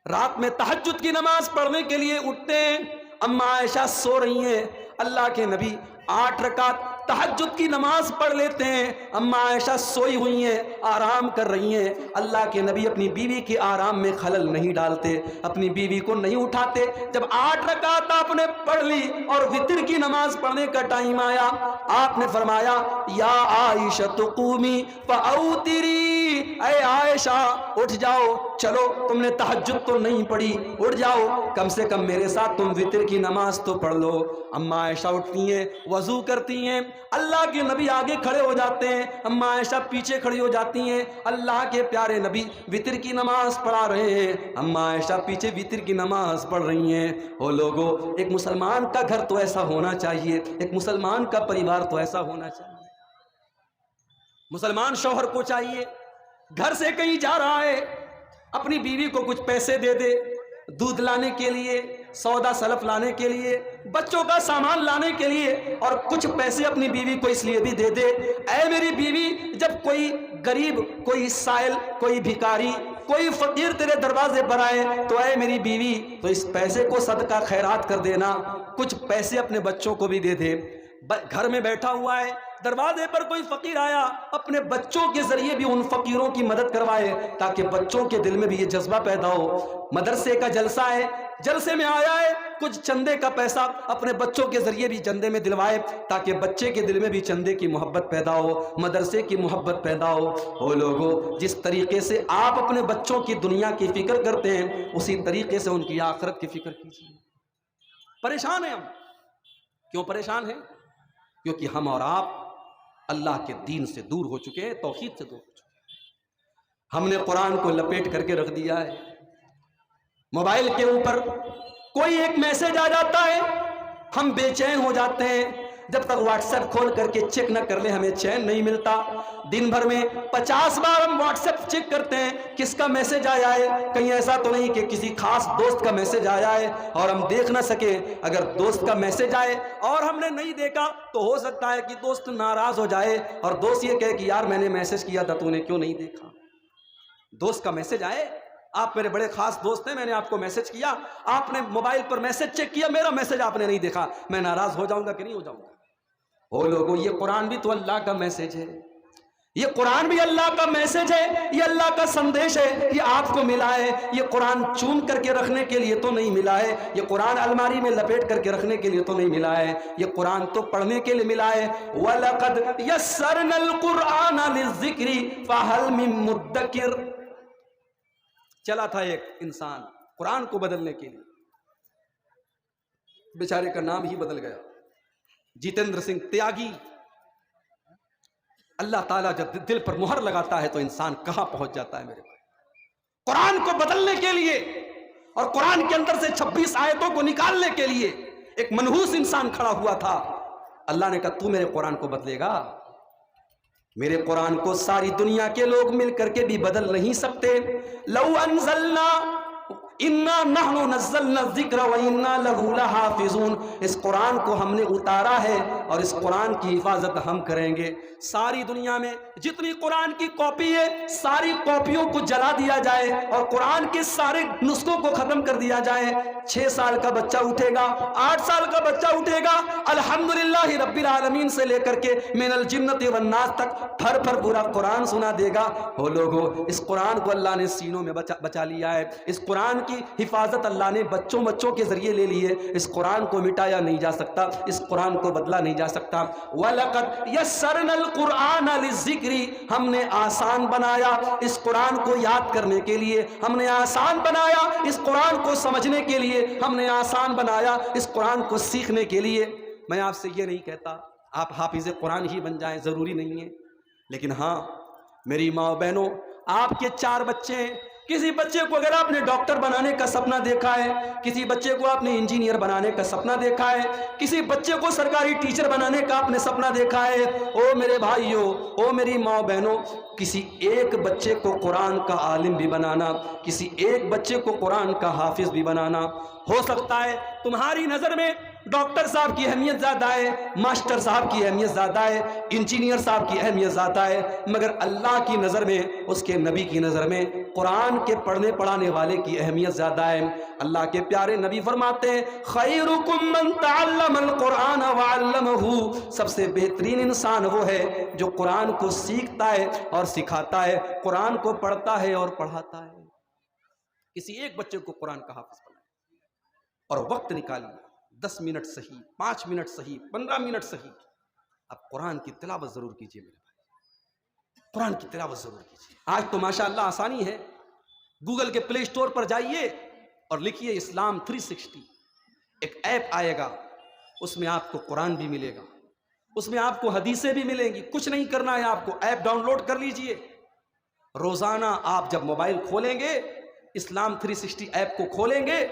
رات میں تہجد کی نماز پڑھنے کے لیے اٹھتے ہیں، اما عائشہ سو رہی ہیں، اللہ کے نبی 8 رکعت تہجد کی نماز پڑھ لیتے ہیں. اما عائشہ سوئی ہوئی ہیں, آرام کر رہی ہیں. اللہ کے نبی اپنی بیوی کے آرام میں خلل نہیں ڈالتے, اپنی بیوی کو نہیں اٹھاتے. جب 8 رکعت آپ نے پڑھ لی اور وتر کی نماز پڑھنے کا ٹائم آیا, آپ نے فرمایا یا عائشہ قومی فاوتری, اے عائشہ اٹھ جاؤ, چلو تم نے تہجد تو نہیں پڑھی, اٹھ جاؤ, کم سے کم میرے ساتھ تم وتر کی نماز تو پڑھ لو. اما عائشہ اٹھتی ہیں, وضو کرتی ہیں, اللہ کے نبی آگے کھڑے ہو جاتے ہیں, اما عائشہ پیچھے کھڑی ہو جاتی ہیں. اللہ کے پیارے نبی وتر کی نماز پڑھا رہے ہیں, اما عائشہ پیچھے وتر کی نماز پڑھ رہی ہیں. او لوگو, ایک مسلمان کا گھر تو ایسا ہونا چاہیے, ایک مسلمان کا پریوار تو ایسا ہونا چاہیے. مسلمان شوہر کو چاہیے گھر سے کہیں جا رہا ہے, اپنی بیوی کو کچھ پیسے دے دے, دودھ لانے کے لیے, سودا سلف لانے کے لیے, بچوں کا سامان لانے کے لیے, اور کچھ پیسے اپنی بیوی کو اس لیے بھی دے دے. اے میری بیوی, جب کوئی غریب, کوئی سائل, کوئی بھکاری, کوئی فقیر تیرے دروازے پر آئے تو اے میری بیوی, تو اس پیسے کو صدقہ خیرات کر دینا, کچھ پیسے اپنے بچوں کو بھی دے دے. گھر میں بیٹھا ہوا ہے, دروازے پر کوئی فقیر آیا, اپنے بچوں کے ذریعے بھی ان فقیروں کی مدد کروائے, تاکہ بچوں کے دل میں بھی یہ جذبہ پیدا ہو. مدرسے کا جلسہ ہے, جلسے میں آیا ہے, کچھ چندے کا پیسہ اپنے بچوں کے ذریعے بھی چندے میں دلوائے, تاکہ بچے کے دل میں بھی چندے کی محبت پیدا ہو, مدرسے کی محبت پیدا ہو. او لوگو, جس طریقے سے آپ اپنے بچوں کی دنیا کی فکر کرتے ہیں, اسی طریقے سے ان کی آخرت کی فکر کیجیے. پریشان ہیں ہم, کیوں پریشان ہیں؟ کیونکہ ہم اور آپ اللہ کے دین سے دور ہو چکے ہیں, توحید سے دور ہو چکے ہیں. ہم نے قرآن کو لپیٹ کر کے رکھ دیا ہے. موبائل کے اوپر کوئی ایک میسج آ جاتا ہے, ہم بے چین ہو جاتے ہیں. جب تک واٹس ایپ کھول کر کے چیک نہ کر لیں ہمیں چین نہیں ملتا. دن بھر میں 50 بار ہم واٹس ایپ چیک کرتے ہیں کس کا میسج آیا ہے, کہیں ایسا تو نہیں کہ کسی خاص دوست کا میسج آیا ہے اور ہم دیکھ نہ سکیں. اگر دوست کا میسج آئے اور ہم نے نہیں دیکھا تو ہو سکتا ہے کہ دوست ناراض ہو جائے اور دوست یہ کہے کہ یار میں نے میسج کیا تھا تو نے کیوں نہیں دیکھا. دوست کا میسج آئے, آپ میرے بڑے خاص دوست ہیں, میں نے آپ کو میسج کیا, آپ نے موبائل پر میسج چیک کیا, میرا میسج آپ نے نہیں دیکھا, میں ناراض ہو جاؤں گا کہ نہیں ہو جاؤں گا؟ او لوگوں, یہ قرآن بھی تو اللہ کا میسج ہے, یہ قرآن بھی اللہ کا میسج ہے, یہ اللہ کا سندیش ہے, یہ آپ کو ملا ہے. یہ قرآن چون کر کے رکھنے کے لیے تو نہیں ملا ہے, یہ قرآن الماری میں لپیٹ کر کے رکھنے کے لیے تو نہیں ملا ہے, یہ قرآن تو پڑھنے کے لیے ملا ہے. وَلَقَدْ يَسَّرْنَا الْقُرْآنَ لِلذِّكْرِ فَهَلْ مِن مُدَّكِرٍ. چلا تھا ایک انسان قرآن کو بدلنے کے لیے, بیچارے کا نام ہی بدل گیا, جتیندر سنگھ تیاگی. اللہ تعالیٰ جب دل پر مہر لگاتا ہے تو انسان کہاں پہنچ جاتا ہے میرے بھائی. قرآن کو بدلنے کے لیے اور قرآن کے اندر سے 26 آیتوں کو نکالنے کے لیے ایک منحوس انسان کھڑا ہوا تھا. اللہ نے کہا تو میرے قرآن کو بدلے گا؟ میرے قرآن کو ساری دنیا کے لوگ مل کر کے بھی بدل نہیں سکتے. لو انزلنا انا نحن نزلنا الذکر وانا لہ لحافظون. اس قرآن کو ہم نے اتارا ہے اور اس قرآن کی حفاظت ہم کریں گے. ساری دنیا میں جتنی قرآن کی کاپی ہے ساری کاپیوں کو جلا دیا جائے اور قرآن کے سارے نسخوں کو ختم کر دیا جائے. 6 سال کا بچہ اٹھے گا, 8 سال کا بچہ اٹھے گا, الحمدللہ رب العالمین سے لے کر کے من الجنت والناس تک پھر پھر پورا قرآن سنا دے گا. وہ لوگوں, اس قرآن کو اللہ نے سینوں میں بچا لیا ہے. اس قرآن کی حفاظت اللہ نے بچوں کے ذریعے لے لی ہے. اس قرآن کو مٹایا نہیں جا سکتا, اس قرآن کو بدلا نہیں جا سکتا. وَلَقَدْ يَسَّرْنَا الْقُرْآنَ لِلذِّكْرِ. ہم نے آسان بنایا اس قرآن کو یاد کرنے کے لیے, ہم نے آسان بنایا اس قرآن کو سمجھنے کے لیے, ہم نے آسان بنایا اس قرآن کو سیکھنے کے لیے. میں آپ سے یہ نہیں کہتا آپ حافظ قرآن ہی بن جائیں, ضروری نہیں ہے. لیکن ہاں میری ماں بہنوں, آپ کے 4 بچے ہیں. کسی بچے کو اگر آپ نے ڈاکٹر بنانے کا سپنا دیکھا ہے, کسی بچے کو آپ نے انجینئر بنانے کا سپنا دیکھا ہے, کسی بچے کو سرکاری ٹیچر بنانے کا آپ نے سپنا دیکھا ہے, او میرے بھائیوں, او میری ماں بہنوں, کسی ایک بچے کو قرآن کا عالم بھی بنانا, کسی ایک بچے کو قرآن کا حافظ بھی بنانا. ہو سکتا ہے تمہاری نظر میں ڈاکٹر صاحب کی اہمیت زیادہ ہے، ماسٹر صاحب کی اہمیت زیادہ ہے، انجینئر صاحب کی اہمیت زیادہ ہے، مگر اللہ کی نظر میں، اس کے نبی کی نظر میں قرآن کے پڑھنے پڑھانے والے کی اہمیت زیادہ ہے۔ اللہ کے پیارے نبی فرماتے ہیں خیرکم من تعلم القرآن وعلمہ، سب سے بہترین انسان وہ ہے جو قرآن کو سیکھتا ہے اور سکھاتا ہے، قرآن کو پڑھتا ہے اور پڑھاتا ہے۔ کسی ایک بچے کو قرآن کا حافظ بنائے اور وقت نکالیے، 10 منٹ صحیح، 5 منٹ صحیح، 15 منٹ صحیح، اب قرآن کی تلاوت ضرور کیجئے میرے بھائی، قرآن کی تلاوت ضرور کیجئے۔ آج تو ماشاءاللہ آسانی ہے، گوگل کے پلے اسٹور پر جائیے اور لکھیے اسلام 360، ایک ایپ آئے گا، اس میں آپ کو قرآن بھی ملے گا، اس میں آپ کو حدیثیں بھی ملیں گی، کچھ نہیں کرنا ہے آپ کو، ایپ ڈاؤن لوڈ کر لیجئے۔ روزانہ آپ جب موبائل کھولیں گے، اسلام 360 ایپ کو کھولیں گے،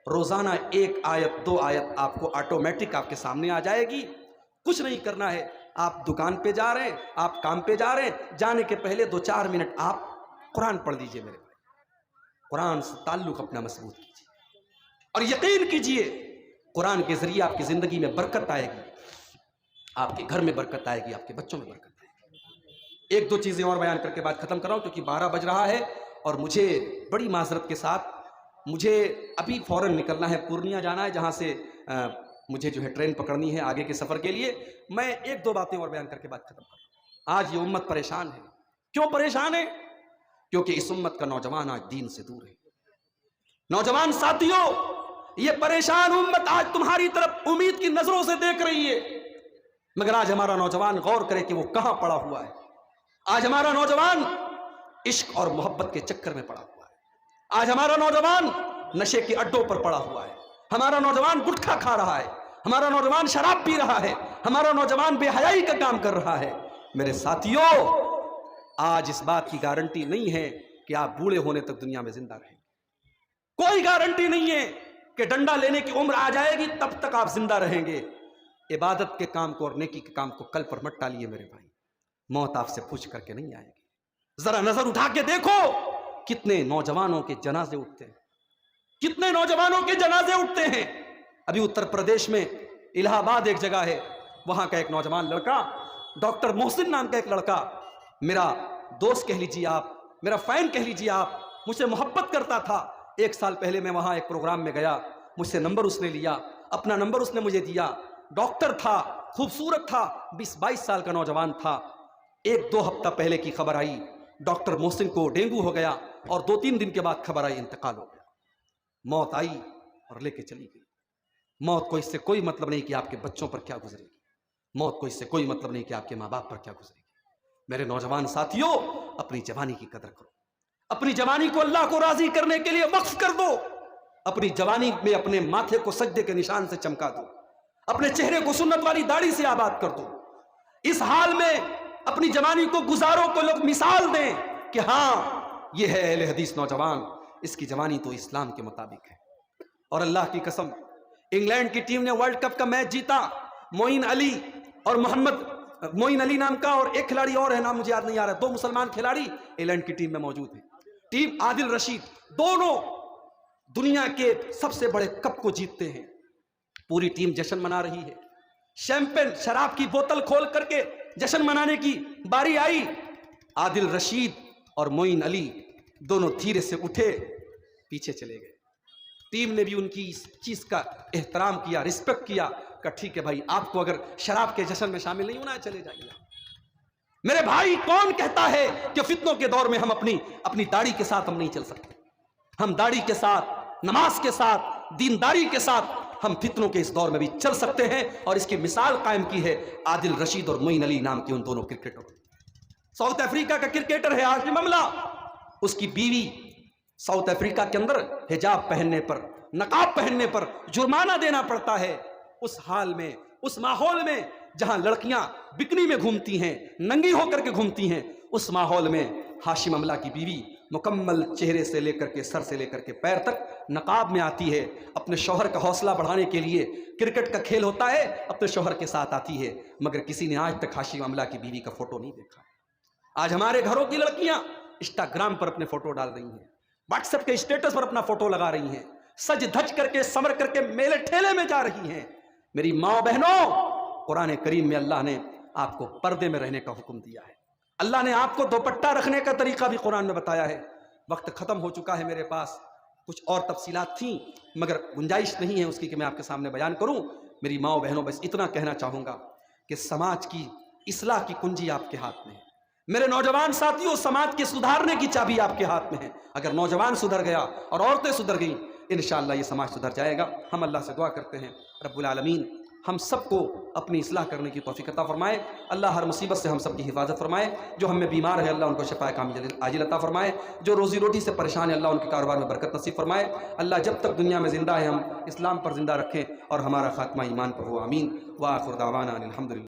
روزانہ 1 آیت 2 آیت آپ کو آٹومیٹک آپ کے سامنے آ جائے گی، کچھ نہیں کرنا ہے۔ آپ دکان پہ جا رہے ہیں، آپ کام پہ جا رہے ہیں، جانے کے پہلے 2-4 منٹ آپ قرآن پڑھ لیجئے میرے بھائی، قرآن سے تعلق اپنا مضبوط کیجئے اور یقین کیجئے قرآن کے ذریعے آپ کی زندگی میں برکت آئے گی، آپ کے گھر میں برکت آئے گی، آپ کے بچوں میں برکت آئے گی۔ 1-2 چیزیں اور بیان کر کے بعد ختم کر رہا ہوں کیونکہ 12 بج رہا ہے اور مجھے بڑی معذرت کے ساتھ مجھے ابھی فوراً نکلنا ہے، پورنیہ جانا ہے، جہاں سے مجھے جو ہے ٹرین پکڑنی ہے آگے کے سفر کے لیے۔ میں 1-2 باتیں اور بیان کر کے بعد ختم کر رہا ہوں۔ آج یہ امت پریشان ہے، کیوں پریشان ہے؟ کیونکہ اس امت کا نوجوان آج دین سے دور ہے۔ نوجوان ساتھیوں، یہ پریشان امت آج تمہاری طرف امید کی نظروں سے دیکھ رہی ہے، مگر آج ہمارا نوجوان غور کرے کہ وہ کہاں پڑا ہوا ہے۔ آج ہمارا نوجوان عشق اور محبت کے چکر میں پڑا ہوا ہے، آج ہمارا نوجوان نشے کے اڈوں پر پڑا ہوا ہے، ہمارا نوجوان گٹکھا کھا رہا ہے، ہمارا نوجوان شراب پی رہا ہے، ہمارا نوجوان بے حیائی کا کام کر رہا ہے۔ میرے ساتھیوں، آج اس بات کی گارنٹی نہیں ہے کہ آپ بوڑھے ہونے تک دنیا میں زندہ رہیں، کوئی گارنٹی نہیں ہے کہ ڈنڈا لینے کی عمر آ جائے گی تب تک آپ زندہ رہیں گے۔ عبادت کے کام کو اور نیکی کے کام کو کل پر مت ٹالیے میرے بھائی، موت آپ سے پوچھ کر کے نہیں آئے گی۔ ذرا نظر اٹھا کے دیکھو کتنے نوجوانوں کے جنازے اٹھتے ہیں، کتنے نوجوانوں کے جنازے اٹھتے ہیں۔ ابھی اتر پردیش میں الہ آباد ایک جگہ ہے، وہاں کا ایک نوجوان لڑکا، ڈاکٹر محسن نام کا ایک لڑکا، میرا دوست کہہ لیجیے آپ، میرا فین کہہ لیجیے آپ، مجھ سے محبت کرتا تھا۔ 1 سال پہلے میں وہاں ایک پروگرام میں گیا، مجھ سے نمبر اس نے لیا، اپنا نمبر اس نے مجھے دیا، ڈاکٹر تھا، خوبصورت تھا، 20-22 سال کا نوجوان تھا۔ 1-2 ہفتہ پہلے کی خبر آئی ڈاکٹر محسن کو ڈینگو ہو گیا اور 2-3 دن کے بعد خبر آئی انتقال ہو گیا۔ موت آئی اور لے کے چلی گئی۔ موت کو اس سے کوئی مطلب نہیں کہ آپ کے بچوں پر کیا گزرے گی، موت کو اس سے کوئی مطلب نہیں کہ آپ کے ماں باپ پر کیا گزرے گی۔ میرے نوجوان ساتھیوں، اپنی جوانی کی قدر کرو، اپنی جوانی کو اللہ کو راضی کرنے کے لیے وقف کر دو، اپنی جوانی میں اپنے ماتھے کو سجدے کے نشان سے چمکا دو، اپنے چہرے کو سنت والی داڑھی سے آباد کر دو۔ اس حال میں اپنی جوانی کو گزارو کو لوگ مثال دیں کہ ہاں یہ ہے اہل حدیث نوجوان، اس کی جوانی تو اسلام کے مطابق ہے۔ اور اللہ کی قسم، انگلینڈ کی ٹیم نے ورلڈ کپ کا میچ جیتا، معین علی اور معین علی نام کا اور ایک کھلاڑی اور ہے، نام مجھے یاد نہیں آ رہا، 2 مسلمان کھلاڑی انگلینڈ کی ٹیم میں موجود ہیں۔ ٹیم عادل رشید، دونوں دنیا کے سب سے بڑے کپ کو جیتتے ہیں۔ پوری ٹیم جشن منا رہی ہے، شیمپین شراب کی بوتل کھول کر کے جشن منانے کی باری آئی۔ عادل رشید اور معین علی دونوں دھیرے سے اٹھے، پیچھے چلے گئے۔ ٹیم نے بھی ان کی اس چیز کا احترام کیا، رسپیکٹ کیا کہ ٹھیک ہے بھائی، آپ کو اگر شراب کے جشن میں شامل نہیں ہونا ہے چلے جائیے۔ میرے بھائی، کون کہتا ہے کہ فتنوں کے دور میں ہم اپنی داڑھی کے ساتھ ہم نہیں چل سکتے؟ ہم داڑھی کے ساتھ، نماز کے ساتھ، دینداری کے ساتھ ہم فتنوں کے اس دور میں بھی چل سکتے ہیں، اور اس کی مثال قائم کی ہے عادل رشید اور معین علی نام کے ان دونوں کرکٹروں۔ ساؤتھ افریقہ کا کرکٹر ہے ہاشم املہ، اس کی بیوی ساؤتھ افریقہ کے اندر حجاب پہننے پر، نقاب پہننے پر جرمانہ دینا پڑتا ہے۔ اس حال میں، اس ماحول میں جہاں لڑکیاں بکنی میں گھومتی ہیں، ننگی ہو کر کے گھومتی ہیں، اس ماحول میں ہاشم املہ کی بیوی مکمل چہرے سے لے کر کے سر سے لے کر کے پیر تک نقاب میں آتی ہے، اپنے شوہر کا حوصلہ بڑھانے کے لیے۔ کرکٹ کا کھیل ہوتا ہے، اپنے شوہر کے ساتھ آتی ہے، مگر کسی نے آج تک ہاشم املہ کی بیوی کا فوٹو نہیں دیکھا۔ آج ہمارے گھروں کی لڑکیاں انسٹاگرام پر اپنے فوٹو ڈال رہی ہیں، واٹس ایپ کے اسٹیٹس پر اپنا فوٹو لگا رہی ہیں، سج دھج کر کے سمر کر کے میلے ٹھیلے میں جا رہی ہیں۔ میری ماں بہنوں، قرآن کریم میں اللہ نے آپ کو پردے میں رہنے کا حکم دیا ہے، اللہ نے آپ کو دوپٹہ رکھنے کا طریقہ بھی قرآن میں بتایا ہے۔ وقت ختم ہو چکا ہے میرے پاس، کچھ اور تفصیلات تھیں مگر گنجائش نہیں ہے اس کی کہ میں آپ کے سامنے بیان کروں۔ میری ماں بہنوں، بس اتنا کہنا چاہوں گا کہ سماج کی اصلاح کی کنجی آپ کے ہاتھ میں ہے۔ میرے نوجوان ساتھیوں، سماج کے سدھارنے کی چابی آپ کے ہاتھ میں ہے۔ اگر نوجوان سدھر گیا اور عورتیں سدھر گئیں، انشاءاللہ یہ سماج سدھر جائے گا۔ ہم اللہ سے دعا کرتے ہیں رب العالمین ہم سب کو اپنی اصلاح کرنے کی توفیق عطا فرمائے۔ اللہ ہر مصیبت سے ہم سب کی حفاظت فرمائے۔ جو ہم میں بیمار ہے اللہ ان کو شفا کامل عاجل عطا فرمائے۔ جو روزی روٹی سے پریشان ہے اللہ ان کے کاروبار میں برکت نصیب فرمائے۔ اللہ جب تک دنیا میں زندہ ہے ہم اسلام پر زندہ رکھیں اور ہمارا خاتمہ ایمان پر ہو، آمین۔ وآخر دعوانا الحمدللہ۔